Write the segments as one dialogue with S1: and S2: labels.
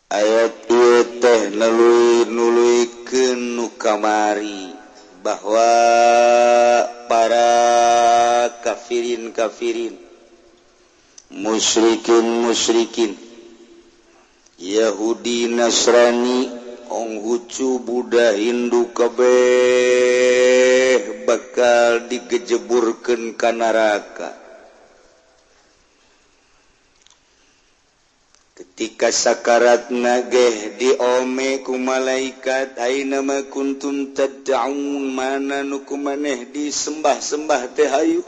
S1: ayat ieu teh nuluikeun nu kamari bahwa para kafirin musyrikin Yahudi Nasrani Konghucu Buddha Hindu kabeh bakal digejeburkeun ka neraka ketika sakarat nageh diome ku malaikat aina ma kuntum tad'un mana nu kumaneh disembah-sembah teh hayu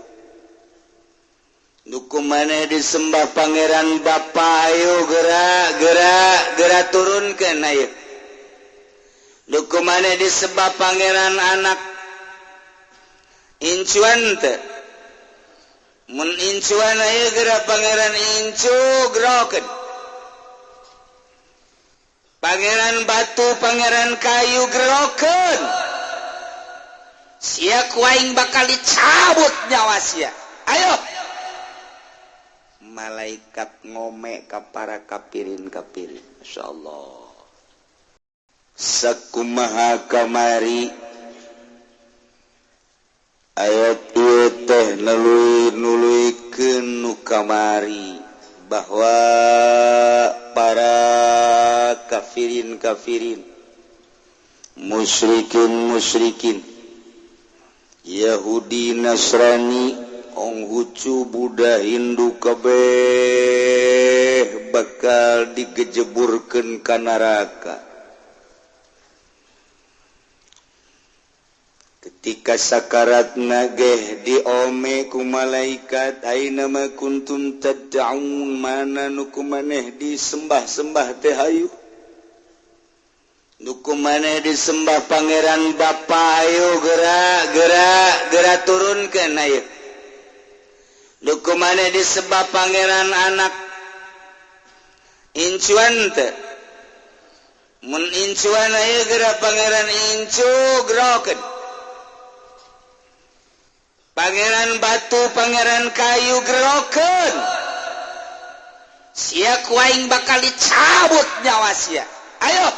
S1: nu kumaneh disembah pangeran Bapa ayo gerak turunkeun ayo nu kumaneh disembah pangeran anak incuan teh mun incuan ayo gerak pangeran incu gerokeun pangeran batu pangeran kayu gerokeun sia kuaing bakal dicabut nyawa sia ayo malaikat ngome ka para kafirin masyaallah sakumaha kamari ayat ieu teh nuluikeun nu kamari bahwa para kafirin musyrikin Yahudi Nasrani Konghucu Buddha Hindu kabeh bakal digejeburkeun ka neraka ketika sakarat nageh diome ku malaikat aina ma kuntum tad'un mana nu kumaneh disembah-sembah teh hayu nu kumaneh disembah pangeran Bapa ayo gerak turunkeun ayo nu kumaneh disembah pangeran anak incuan teh mun incuan ayo gerak pangeran incu gerokeun pangeran batu pangeran kayu gerokeun sia kuaing bakal dicabut nyawa sia ayo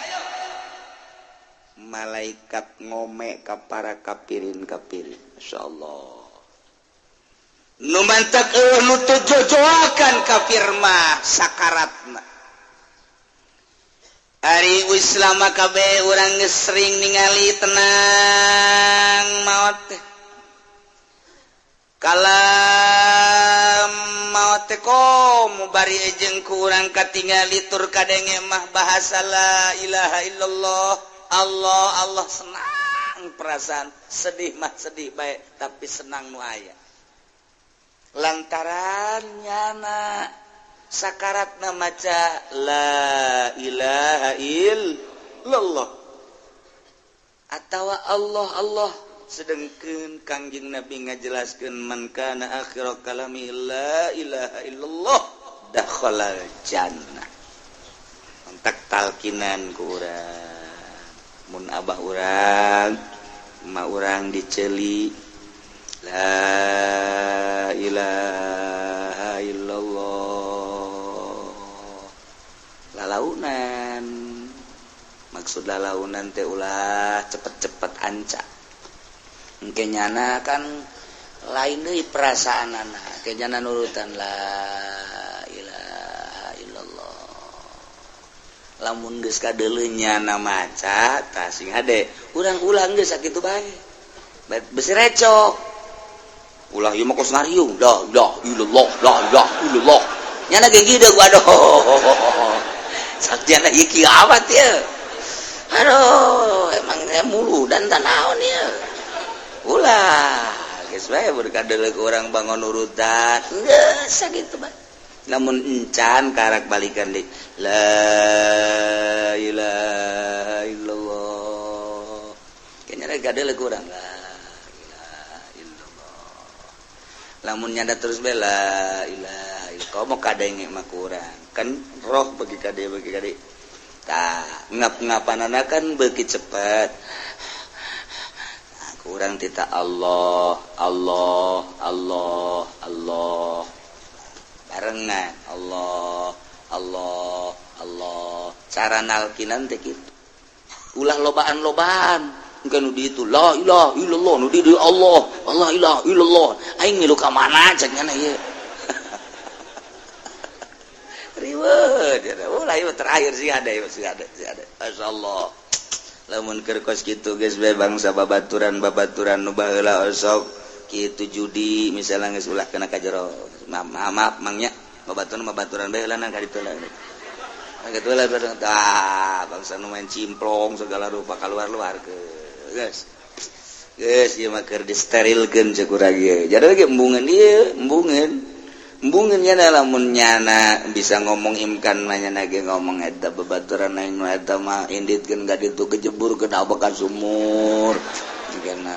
S1: malaikat ngome ka para kafirin masyaallah nu mantak nu tujojoakan kafir mah sakaratna ari Islam kabeh urang geus sering ningali tenang maot kalam maot teh komo bari ejeng ku urang katingali tur kadenge mah bahasa la ilaha illallah Allah senang perasaan sedih mah sedih bae tapi senang nu aya lantaran nyana sakaratna maca la ilaha illallah atawa Allah sedengkeun Kangjeng Nabi ngajelaskeun man kana akhiru kalami la ilaha illallah dakhalal jannah entak talkinan ku urang mun abah urang ma urang diceuli la ilaha illallah lalaunan maksud lalaunan teh ulah cepet-cepet anca engke nyana kan lain deui perasaanana ke nyana nurutan la ilaha illallah lamun geus kadeuleu nyana maca tah sing hade urang ulang geus sakitu bae besi recok ulah ieu mah kos ngariung la ilaha illallah nyana ge gideug waduh saktiana ieu kiamat ya aduh emang mulu dan tanaon ya ulah geus bae berkadeuleu ku urang bangun urutan geus sakitu bae namun encan karak balikan deui la ilaha illallah kayaknya rek gadeuleu ku urang la ilaha illallah lamun nyanda terus bae la ilaha illallah komo kadenge mah ku urang kan roh bagi kade tah ngap-ngapanana kan beuki cepet kurang tita Allah barengan Allah cara nalkinan teh kitu ulah lobaan-lobaan kan nu di itu la ilaha illallah nu di Allah Allah ilaha illallah aing milu ka mana cek nya ieu riweuh ulah ieu terakhir sih ada masyaallah lamun keur kos kitu geus bae bangsa babaturan nu baheula osok kitu judi misalnya geus ulah kena ka jero maaf mangnya babaturan bae heula nang ka ditu lah gitu lah bangsa nu main cimplong segala rupa keluar guys ieu mah keur disterilkeun cek urang ieu jadi ge embungeun ieu embungeun nya lamun nyana bisa ngomong imkan nanya ge ngomong eta babaturan aing eta mah inditkeun ka ditu kejebur ke apa ka sumur karena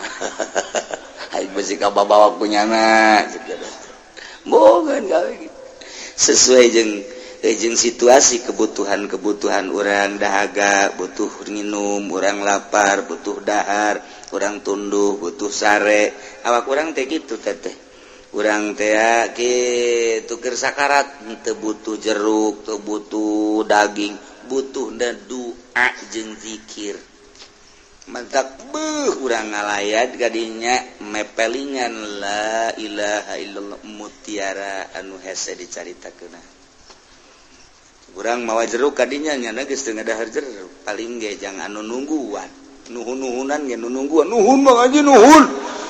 S1: aing bisi ka babawa punyana embungeun gawe sesuai jeung situasi kebutuhan orang dahaga butuh minum orang lapar butuh dahar orang tunduh butuh sare awak orang teh kitu teteh urang teh kitu keur sakarat teu butuh jeruk teu butuh daging butuh doa jeung zikir mantap urang ngalayat gadinya mepelingan la ilaha illallah mutiara anu hese dicaritakeun urang mawa jeruk kadinya nyana geus teu ngadahar jeruk paling ge jangan anu nungguan nuhun-nuhunan ge nu nungguan nuhun Bang Haji nuhun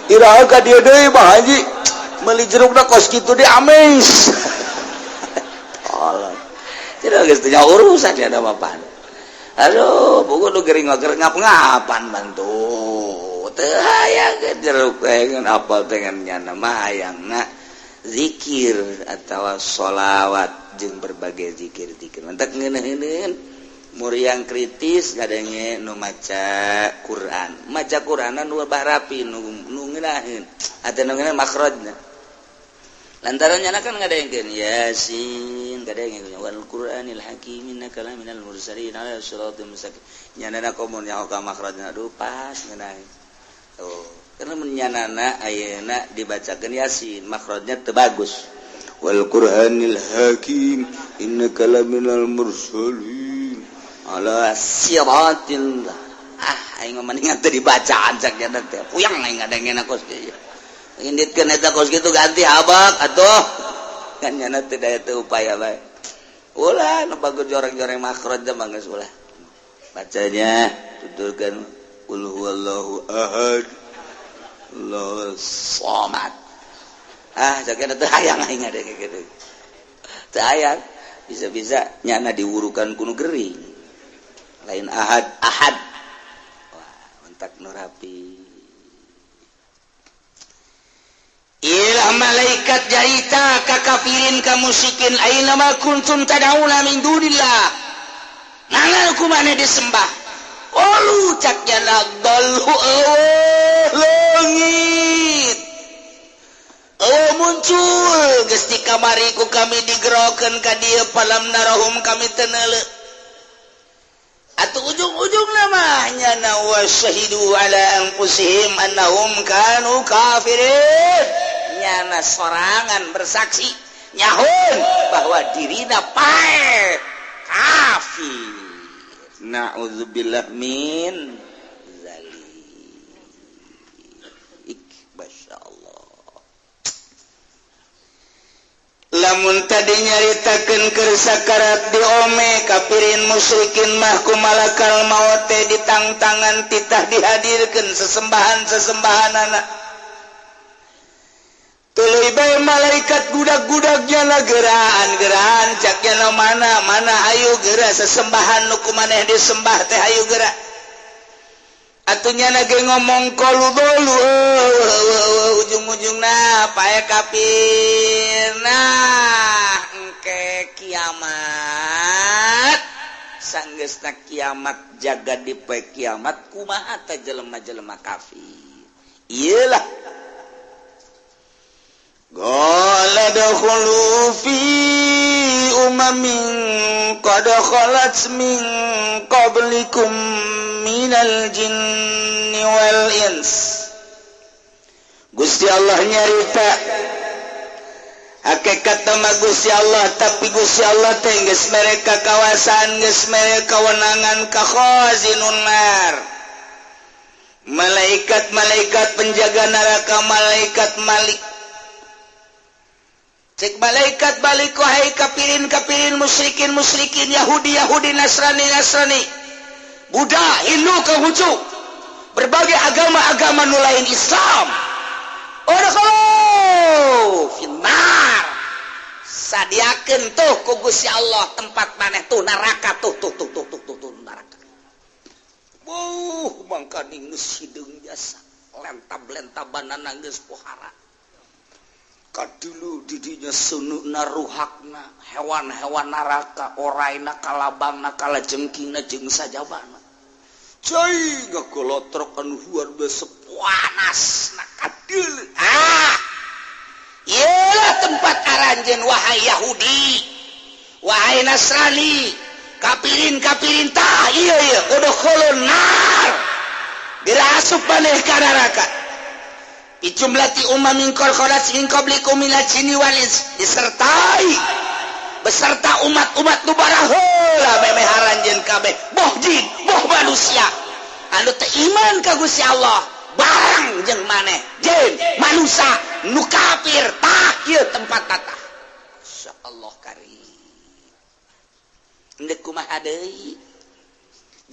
S1: iraha ka dieu deui Bang Haji meuli jerukna kos kitu di ames Allah tidak geus teu nya urusan nya mapan aduh buku nu gering ngap-ngapan bantu teu hayang jeruk ngan apal teh ngan nyana mah hayangna zikir atau sholawat jeung berbagai zikir-zikir mantak ngeuneun muri yang kritis gadenge nu maca Qur'an nu barapi nu ngeunaheun atuh nu ngeunaheun makhrajna lantaran nyana kan ngadengkeun yasin gadenge wal qur'anil hakim innaka laminal mursalin ala siratal mustaqim nyana komun nyaho ka makhrajna aduh pas ngeunaheun tuh karena menyanana ayeuna dibacakeun yasin makhrajna teu bagus wal qur'anil hakim innaka laminal mursalin ala siratil aing mah mendingan teu dibacaan cak nya teh puyang aing ngadengena kos kieu inditkeun eta kos kitu ganti habak atuh kan nya teu daya teu upaya bae ulah nu bagus joreng-joreng makhraj mah geus ulah bacanya tuturkeun qul huwallahu ahad Allahu samad jaga teu hayang aing ngadenge kitu teu hayang bisa-bisa nyana diwurukan kuno gering lain ahad wah mentak nu rapi ilah malaikat jarita ka kafirin ka musyrikin aina ma kuntum tad'una min dunillah nana kumane disembah olu cak jana dalhu langit muncul geus di kamariku kami digerokeun ka dieu palam narahum kami teu neuleuh atuh ujung-ujungna mah nyana wa syahidu ala anfusihim annahum kanu kafirin nyana sorangan bersaksi nyahun bahwa dirina pae kafir na'udzubillah min lamun tadi nyaritakeun keur sakarat diome kafirin musyrikin mah ku malakal maut teh ditangtangan titah dihadirkeun sesembahan-sesembahanana tuluy bae malaikat budak-budaknya geraan caknya mana ayu geura sesembahan nu kumaneh disembah teh ayu geura atunya nage ngomong koludolu ujung-ujungna pae kafir nah engke kiamat sanggeusna kiamat jaga di poe kiamat kumaha teh jelema-jelema kafir iyalah qala dakhulu fi umamin qad khalat min qablikum minal jinni wal ins Gusti Allah nyarita hakikat nama Gusti Allah tapi Gusti Allah teh geus mereka kawasan geus mereka kewenangan ka khazinun nar malaikat-malaikat penjaga neraka malaikat malik cek malaikat balik wahai kafirin musyrikin Yahudi Nasrani Buddha Hindu Konghucu berbagai agama-agama nulain Islam kalau finnar sadiakeun tuh ku Gusti Allah tempat maneh tuh neraka tuh neraka mangka geus hideung jasa lentab-lentabanana geus pohara kadulu didinya sununa ruhakna hewan-hewan neraka oraina kalabangna kalajengkingna jeung sajabana cai ngagolotrok anu luar biasa panasna kadulu iyalah tempat aranjeun wahai Yahudi wahai Nasrani kapirin tah iya udkhulun nar dirasup maneh ka neraka ijumlati umamin qarqarat min qablikum minal jinni wal ins disertai beserta umat-umat nu baraheula memeh haranjeun kabeh boh jin boh manusia anu teu iman ka Gusti Allah barang jeung maneh jin manusia nu kafir tah ieu tempat tata insyaallah karim endek kumaha deui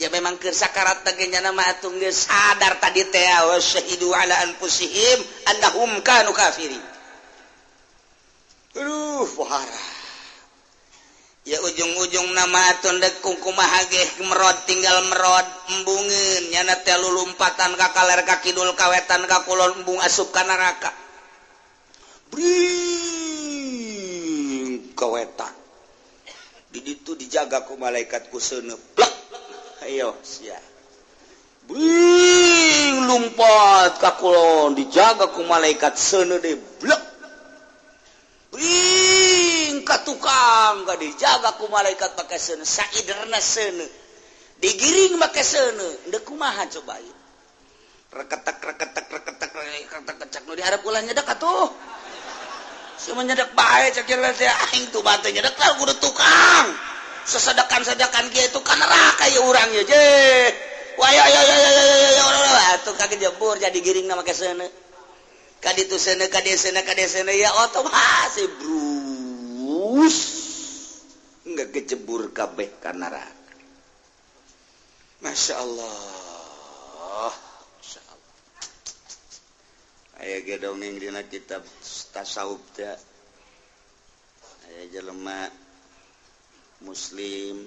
S1: ya memang keur sakarat teh nya mah atuh geus sadar tadi teh wa syahidu ala anfusihim annahum kanu kafirin pohara ya ujung-ujung nama atuh endek kumaha ge merod tinggal merod embungeun nyana teh lulumpatan ka kaler ka kidul kawetan ka kulon embung asup ka neraka bring kawetan di ditu dijaga ku malaikat ku seuneu plek ayo sia bring lumpat ka kulon dijaga ku malaikat seuneu deui blek bring ka tukang ka dijaga ku malaikat pake seuneu saiderna seuneu digiring make seuneu endeu kumaha coba ieu reketek nu diharap ulah nyedak atuh cuma nyedak bae cek teh aing tuh batu nyedak lah kudu tukang sesedakan kieu itu kan neraka ya urang ya je wah ya atuh kage jebur jadi giringna make seuneu ka ditu seuneu ka dieu seuneu ya otomatis brus enggak kejebur kabeh ka neraka Masya Allah aya ge dongeng dina kitab tasawuf teh aya jelema muslim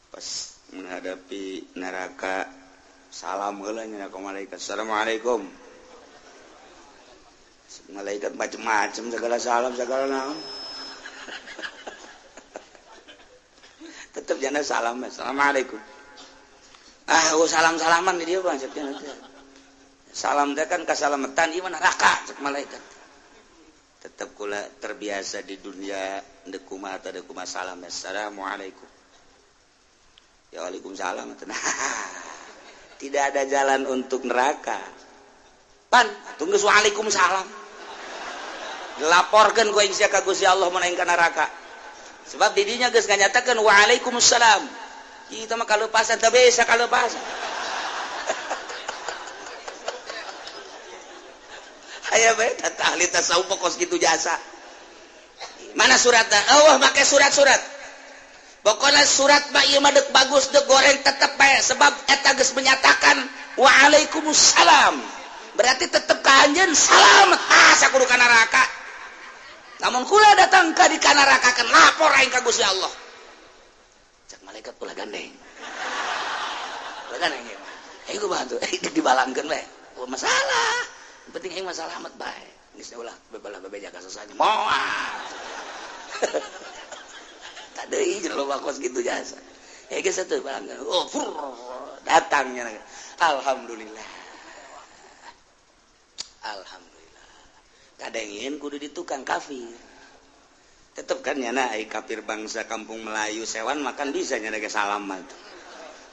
S1: pas menghadapi neraka salam heula nya ka malaikat assalamualaikum malaikat macem-macem segala salam segala naon tetep jana salam assalamualaikum salam-salaman di dieu Bang salam teh kan kasalametan ieu neraka cek malaikat tetep kula terbiasa di dunia endeu kumaha teh deuk kumaha salam assalamualaikum ya waalaikumsalam tidak ada jalan untuk neraka pan tunggu waalaikumsalam dilaporkeun ku aing sia ka Gusti Allah mun aing ka neraka sebab didinya geus nganyatakeun waalaikumsalam ieu mah kaleupasan teu bisa kaleupasan aya bae ahli tasawuf pokos kitu jasa mana suratna Allah make surat-surat pokona surat mah ieu mah deuk bagus deuk goreng tetep bae sebab eta geus menyatakan waalaikumsalam berarti tetep ka anjeun salam sakudu ka neraka namun kula datang ka di ka neraka kan lapor aing ka Gusti Allah cek malaikat ulah gandeng ya aing ku bantu dibalangkeun bae masalah penting aing masalah amat bae geus ulah bebalah bebeja ka sasana moal tak deui jeung loba kos kitu jasa geus atuh balangkeun datangnya alhamdulillah kadengin kudu di tukang kafir tetep kan nyana ai kafir bangsa kampung Melayu sewan makan bisa nyana ge salam mah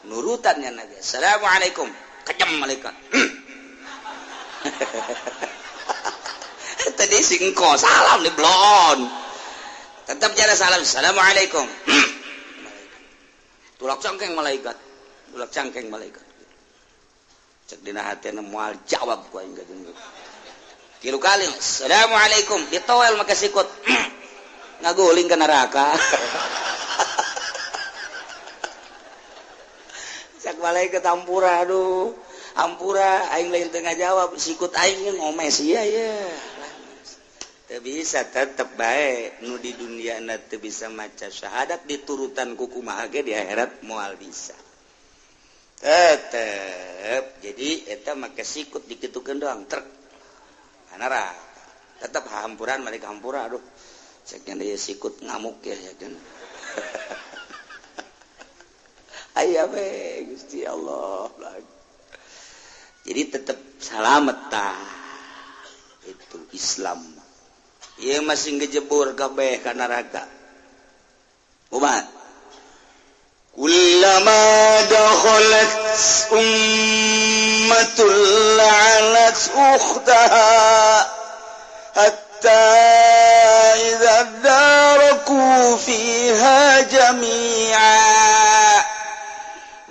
S1: nurutan nyana ge assalamualaikum kejem malaikat tadi singko salam di blon tetap cara salam assalamualaikum tulak cangkeng malaikat cek dina hatena moal jawab ku aing gadung kilu kali assalamualaikum ditowel make sikut ngaguling ke neraka cek malaikat ampura aduh ampura aing lain tengah jawab sikut aing ngomes iya teu bisa tetep bae nu di dunia na teu bisa maca syahadat diturutan ku kumaha ge di akhirat moal bisa tetep jadi eta make sikut dikitukeun doang trek anara tetep hampuran balik hampura aduh ceknya dia sikut ngamuk ya kan aya we Gusti Allah jadi tetap selamat tah itu Islam ieu masih ngejebur kabeh ka neraka umat kullama dakhalat ummatul la'anat ukhtaha hatta idza daraku fiha jami'a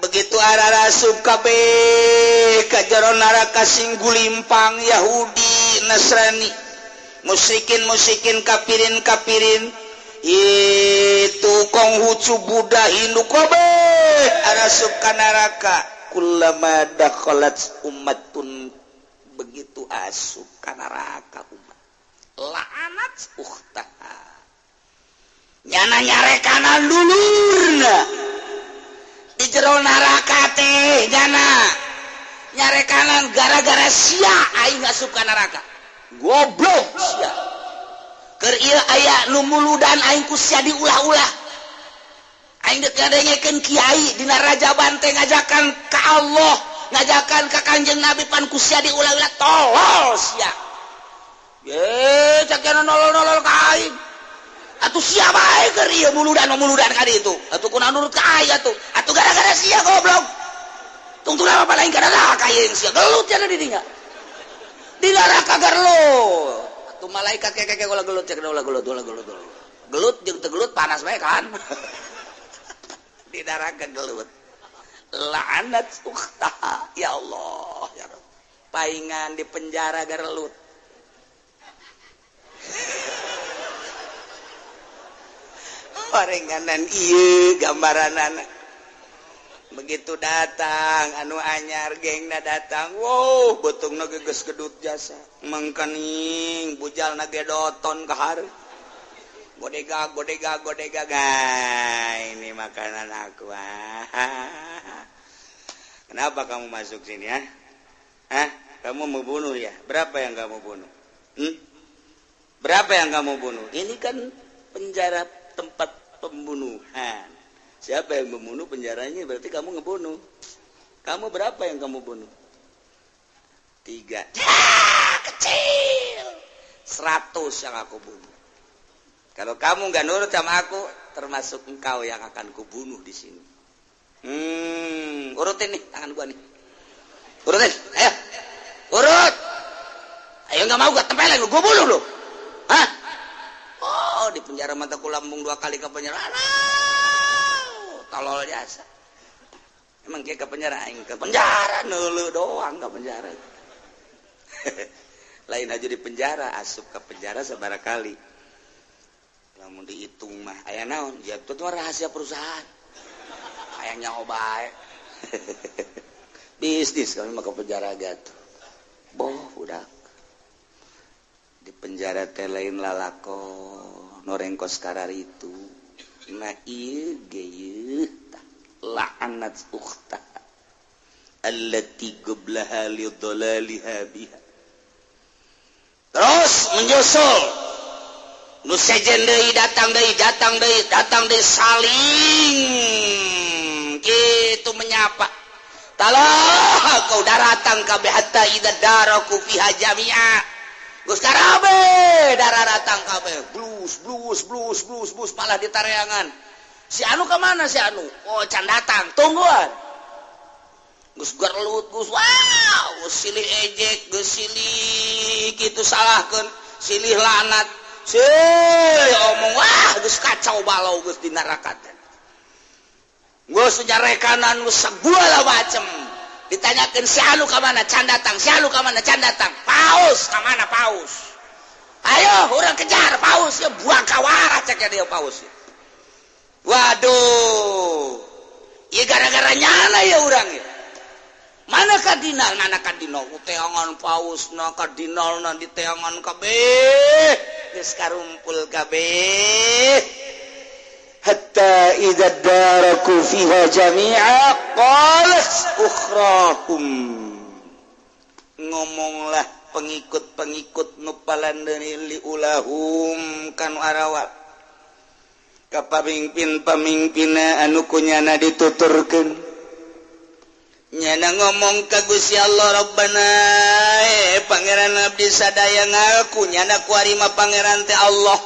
S1: begitu ararasup kabeh ka jero neraka sing gulimpang Yahudi Nasrani musyrikin kafirin itu Konghucu Buddha Hindu kabeh arasup ka neraka kullama dakhalat ummatun begitu asup ka neraka umat la'anat ukhtaha nyana nyarekanan dulurna di jero neraka teh nyana nyarekanan gara-gara sia aing asup ka neraka goblok sia keur ieu aya nu muludan aing ku sia diulah-ulah aing dek ngadengekeun kiai dina rajaban teh ngajakan ka Allah ngajakan ka Kanjeng Nabi pan ku sia diulah-ulah tolol sia ye cakeun nolol-nolol ka aing atuh sia bae keur ieu muludan ka ditu atuh kunaon nurut ka aing atuh gara-gara sia goblok tungtung apa lain gara-gara ka aing sia gelut cenah di dinya di neraka gelut atuh malaikat keke ulah gelut cek ulah gelut jeung teu gelut panas bae kan di neraka gelut la'anat ukhtaha ya Allah ya Rabb paingan di penjara gelut parenganan ieu gambaranana begitu datang anu anyar gengna datang wow betungna geus gedut jasa mangkaning bujalna ge doton ka hareup godega ini makanan aku kenapa kamu masuk sini ya kamu mau bunuh ya berapa yang kamu bunuh berapa yang kamu bunuh ini kan penjara tempat pembunuhan. Siapa yang membunuh penjaranya berarti kamu ngebunuh. Kamu berapa yang kamu bunuh? 3. Kecil. 100 yang aku bunuh. Kalau kamu nggak nurut sama aku, termasuk engkau yang akan kubunuh di sini. Urutin nih tangan gua nih. Urutin, ayo. Urut. Ayo nggak mau gua tempelin lu, gua bunuh lu. Hah? Oh, di penjara mataku lambung 2 kali ke penjara. Tolol jasa. Emang kayak ke penjara aing ke penjara neuleuh doang ke penjara. Lain aja di penjara, asup ke penjara sabaraha kali. Lamun dihitung mah aya naon? Ya itu rahasia perusahaan. Aya nyaho bae. Bisnis kami mah ke penjara gatuh. Boh budak. Di penjara teh lain lalakon, norengkos karar itu. Nah ieu ge la'anat ukhta allati qablaha li dhalaliha biha. Terus menyusul nu sejen deui datang deui saling kitu menyapa. Talah kau datang kabeh hatta idza daraku fiha jami'a. Gus karabe darah datang kabeh blus malah ditareangan. Si anu ke mana si anu? Oh can datang, tungguan. Gus gelut Gus wow, silih ejek, Gus silih kitu salahkeun. silih lanat omong geus kacau balau geus di neraka teh geus nyareekanan geus segala macem ditanyakeun si anu ka mana can datang si anu ka mana can datang paus ka mana paus ayo urang kejar paus ya buang kawara cek dia paus waduh ya gara-gara nyana ya urang ya mana kardinal teangan paus na kardinal na di teangan kabeh geus karumpul kabeh hatta idza daraku fiha jami'a qalat ukhrahum ngomonglah pengikut-pengikut nu palandeun liulahum kanu arawal ka pamimpin-pamimpinna anu kunyana dituturkeun nyana ngomong ka Gusti Allah Rabbana pangeran abdi sadaya ngaku nyana kuarima pangeran teh Allah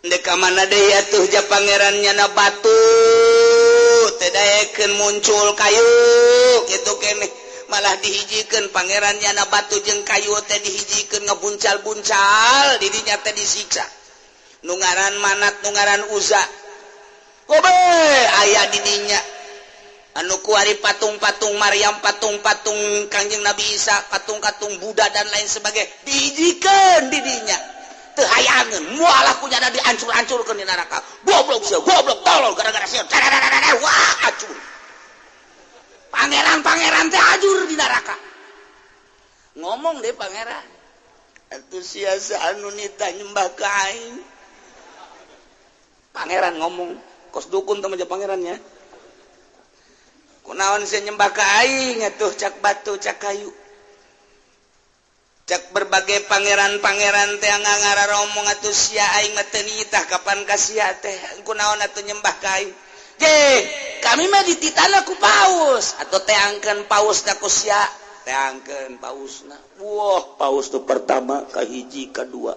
S1: dek ka mana deui atuh ja pangeran nyana batu teh daekeun muncul kayu kitu keneh malah dihijikeun pangeran nyana batu jeung kayu teh dihijikeun ngabuncal-buncal di dinya teh disiksa nu ngaran Manat nu ngaran Uzza kobe aya di dinya anu kuari patung-patung Maryam patung-patung Kangjeng Nabi Isa patung-patung Buddha dan lain sebagainya dihijikan di dinya teu hayangeun moal kunyana dihancur-hancurkeun di neraka goblok sia goblok tolol gara-gara sia wah hancur pangeran-pangeran teh hancur di neraka ngomong deh pangeran atuh sia anu nita nyembah ka aing pangeran ngomong kos dukun teh mah pangerannya kunaon saya nyembah ka aing atuh cak batu cak kayu cak berbagai pangeran-pangeran teh ngararomong atuh sia aing mah teu nitah kapan ka sia teh kunaon atuh nyembah ka aing ge kami mah dititana ku paus atuh teangkeun paus da ku sia teangkeun pausna wah paus tu pertama kahiji kadua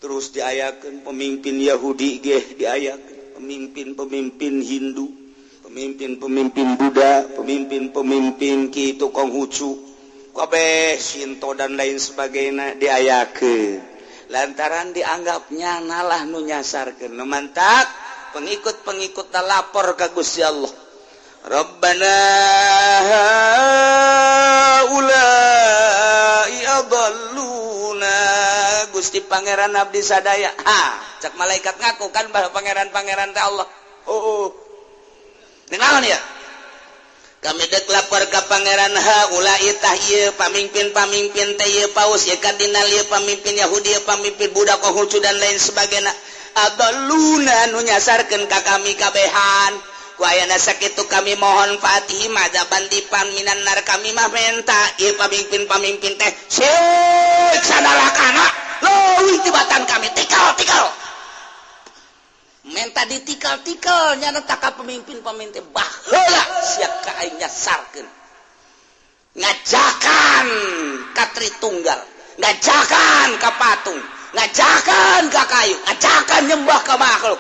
S1: terus diayakeun pemimpin Yahudi ge diayakeun pemimpin-pemimpin Hindu pemimpin-pemimpin Buddha, pemimpin-pemimpin kitu Konghucu, kabeh Shinto dan lain sebagainya diayakeun. Lantaran dianggapnya nalah nu nyasarkeun. Nu mantap pengikut-pengikut lapor ka Gusti Allah. Rabbana haula'i adalluna Gusti Pangeran abdi sadaya. Cak malaikat ngaku kan bahwa pangeran-pangeran teh Allah. Naon ya kami dek lapor ka pangeran haula'i tah ieu pamimpin-pamimpin teh ieu paus ieu kardinal ieu pamimpin Yahudi ieu pamimpin Buddha Konghucu dan lain sebagainya adalluna nu nyasarkeun ka kami kabehan ku ayana sakitu kami mohon fatihim adzaban dipan minan nar kami mah menta ieu pamimpin-pamimpin teh siksa neraka leuwih tibatan kami tikal menta ditikal-tikal nyana taka pemimpin-pemimpin baheula siap ka aing nyasarkeun ngajakan ka Tritunggal ngajakan ka patung ngajakan ka kayu ngajakan nyembah ka makhluk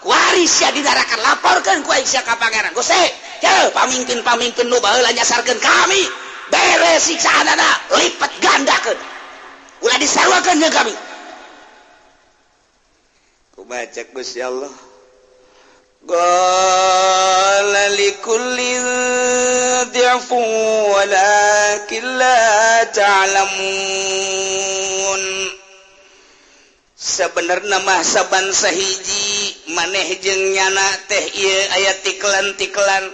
S1: kuari sia di neraka laporkeun ku aing sia ka pangeran Gusti ya pamimpin-pamimpin nu baheula nyasarkeun kami beres siksaanana lipat gandakeun ulah disarwakeun jeung kami baca Gusti Allah qala likulli dhi'fun walakin la ta'lamun sebenarna mah saban sahiji maneh jeung nyana teh ieu aya tiklan-tiklan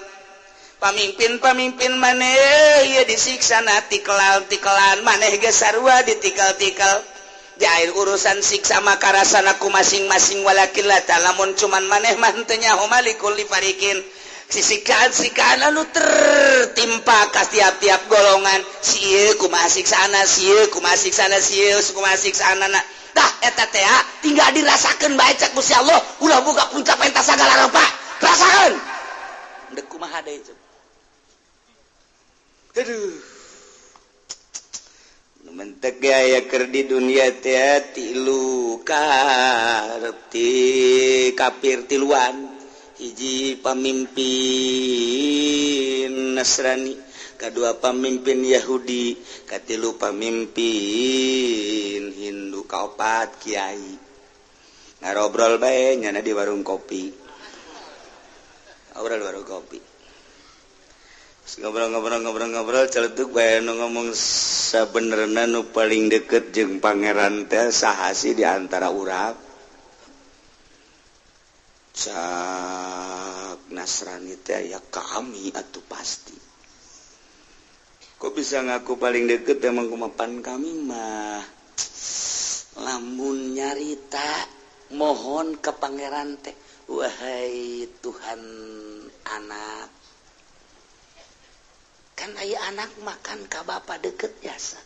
S1: pamimpin-pamimpin maneh ieu disiksa na tiklan-tiklan maneh ge sarua ditikal-tikal jair urusan siksa maka rasanaku masing-masing walakillah talamun cuman maneh mah teu nyaho malikul farikin sikaan anu tertimpa ka tiap-tiap golongan sieu kumaha siksana sieu kumaha siksana sieu kumaha siksaanana tah eta teh tinggal dirasakeun bae cak Gusti Allah ulah boga puncak pentas sagala rupa rasakeun deuk kumaha deui aduh mentek aya keur di dunia teh tilu karti kafir tiluan hiji pamimpin Nasrani kedua pamimpin Yahudi, katilu pamimpin Hindu, kaopat kiai. Ngarobrol bae nyana di warung kopi. Ngobrol warung kopi. Ngobrol celetuk bae nu ngomong sabenerna nu paling deket jeung pangeran teh saha sih di antara urang. Cak Nasrani teh ya kami atuh pasti. Kok bisa ngaku paling deket emang kumapan kami mah lamun nyarita mohon ke pangeran teh, wahai Tuhan anak, kan aya anak makan ka bapa deket biasa,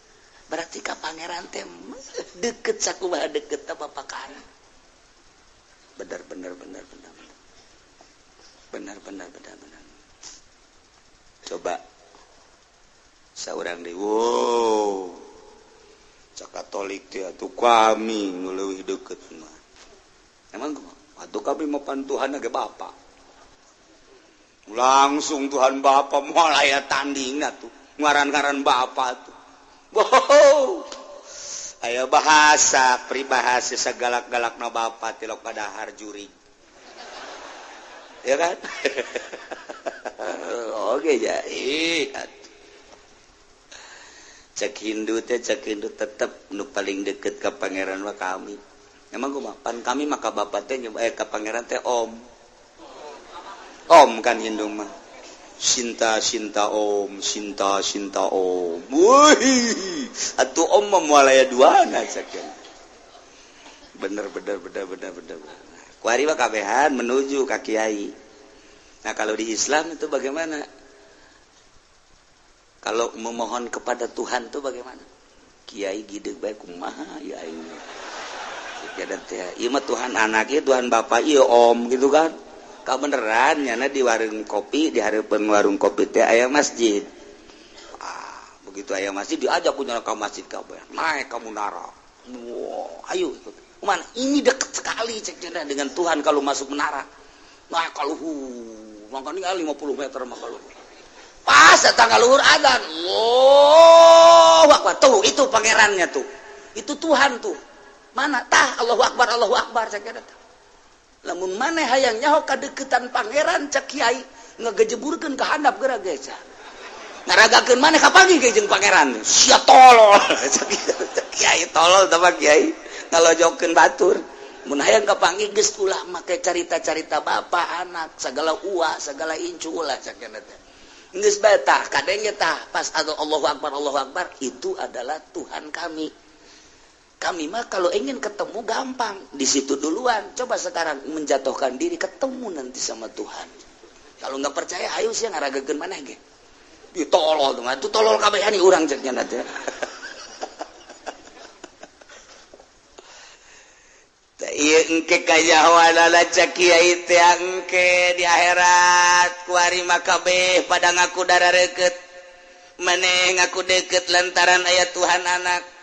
S1: berarti ka pangeran teh deket sakumaha deket ka bapa ka anak. Benar. Coba saurang deui, wow, cak Katolik teh atuh kami nu leuwih deukeut mah. Emang atuh kami mapan Tuhan ge Bapa. Langsung Tuhan Bapa moal aya tandingna tuh, ngaran-ngaran Bapa tuh. Wow. Aya bahasa pribahasa sagalak-galakna Bapa tilok kadahar juri. Ya kan? Oke ya. Cek Hindu tetap nu paling deket ke pangeran mah kami. Emang kumaha pan kami maka Bapa teh ke pangeran teh Om. Om kan Hindu mah. Sinta Om, Sinta Om. Wih, atuh Om mah moal aya duana sakeun. Bener. Kuari mah kabehan menuju ka kiai. Nah, kalau di Islam itu bagaimana? Kalau memohon kepada Tuhan itu bagaimana? Kiai gideg bae kumaha ya aing. Jadi teh ieu mah Tuhan anak ieu Tuhan Bapa ieu Om gitu kan. Kabeneran nyana di warung kopi, di hareupeun warung kopi teh aya masjid. Begitu aya masjid diajak kunyana ka masjid kabeh. Naik ka munara. Wow, ayo ikut. Mana ini dekat sekali cek dengan Tuhan kalau masuk menara. Naik ka luhur. Makanya 50 meter mah kalau. Pas datang ka luhur adzan. Wow, tuh itu pangerannya tuh. Itu Tuhan tuh. Mana tah Allahu Akbar cek teh. Lamun maneh hayang nyaho kadeukeutan pangeran cek kiai ngagejeburkeun ka handap geura geus. Ngaragakeun maneh kapanggih ge jeung pangeran. Sia tolol. Cek kiai tolol tah kiai ngalojokeun batur. Mun hayang kapanggih geus ulah make carita-carita bapa anak sagala uwa sagala incu ulah cek teh. Geus bae tah kadenge tah pas Allahu Akbar itu adalah Tuhan kami. Kami mah kalau ingin ketemu gampang di situ duluan. Coba sekarang menjatuhkan diri ketemu nanti sama Tuhan. Kalau nggak percaya, ayo sih ngaragakeun maneh ge. Ditolol tuh, itu tolol kabehan nih urang ceknya nanti. Iya engke kajawan ala cek kiai teh engke di akhirat kuari makabeh pada ngaku darareukeut. Maneh ngaku deukeut lantaran aya Tuhan anak.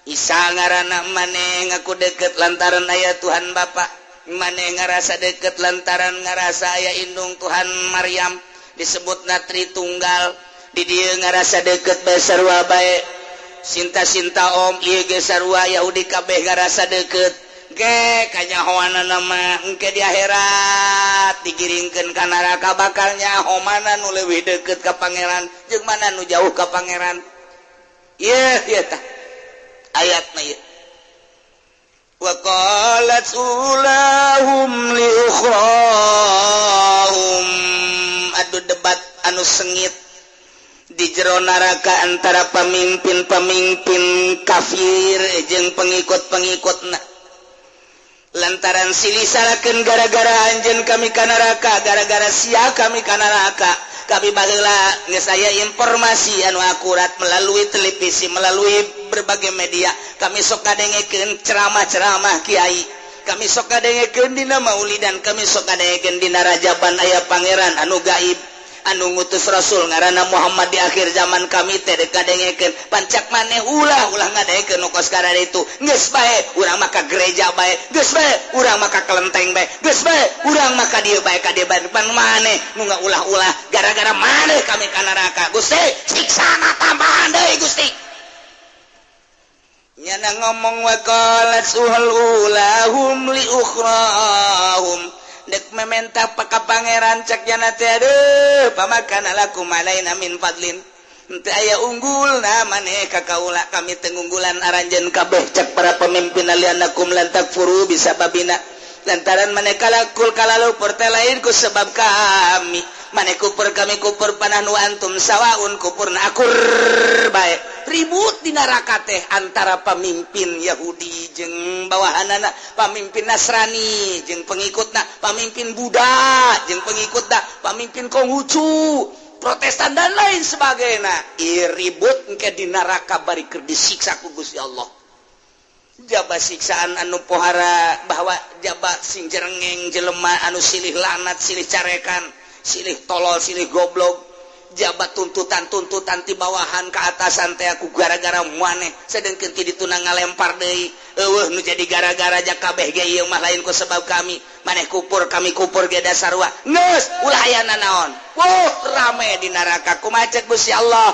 S1: Isa ngaranna maneh ngaku deket lantaran aya Tuhan Bapa, maneh ngarasa deket lantaran ngarasa aya indung Tuhan Maryam disebutna Tritunggal. Di dieu ngarasa deket bae sarua bae Sinta Om ieu ge sarua Yahudi kabeh ngarasa deket ge kanyahoanna mah engke di akhirat digiringkeun ka neraka bakal nyaho mana nu leuwih deket ka pangeran jeung mana nu jauh ka pangeran. Ieu tah ayatna ieu. Wa qalat ulahum li ukhrahum, adu debat anu sengit di jero neraka antara pemimpin-pemimpin kafir jeung pengikut-pengikutna. Lantaran silisarakeun gara-gara anjeun kami ka neraka, gara-gara sia kami ka neraka. Kami baheula geus aya informasi anu akurat melalui televisi, melalui berbagai media. Kami sok kadengekeun ceramah-ceramah kiai. Kami sok kadengekeun dina maulidan, kami sok kadengekeun dina rajaban aya pangeran anu gaib. anu ngutus Rasul ngaranna Muhammad di akhir zaman kami teh dekadengekeun pancak maneh ulah ngadaekeun nu koskara itu geus bae urang maka gereja bae geus bae urang maka kelenteng bae geus bae urang maka dieu bae ka dieu ban maneh nu ngaulah-ulah gara-gara maneh kami ka neraka Gusti siksana tambahan deui Gusti nyana ngomong wa qalat suhul ulahum li ukhrahum dek mementah paka pangeran cek jana teh aduh pamakana lakum alaina min fadlin teu aya unggulna maneh ka kaula kami teu ngunggulan aranjeun kabeh cek para pemimpin alianakum lan takfuru bisababina lantaran maneh kalakul kalalupur teh lain ku sebab kami maneh kupur kami kupur panah nu antum sawaun kupurna akur bae ribut di neraka teh antara pemimpin Yahudi jeung bawahanana pamimpin Nasrani jeung pengikutna pamimpin Buddha jeung pengikutna pamimpin Konghucu Protestan dan lain sebagainya ribut engke di neraka bari keur disiksa ku Gusti Allah jaba siksaan anu pohara bahwa jaba sing jerengeng jelema anu silih lanat silih carekan silih tolol silih goblok jabat tuntutan ti bawahan ke atasan teh aku gara-gara maneh sedengkeun ti dituna ngalempar deui eueuh nu jadi gara-gara ja kabeh ge ieu mah lain ku sebab kami maneh kupur kami kupur ge dasar wa geus ulah aya naon rame di neraka kumaha cek Gusti Allah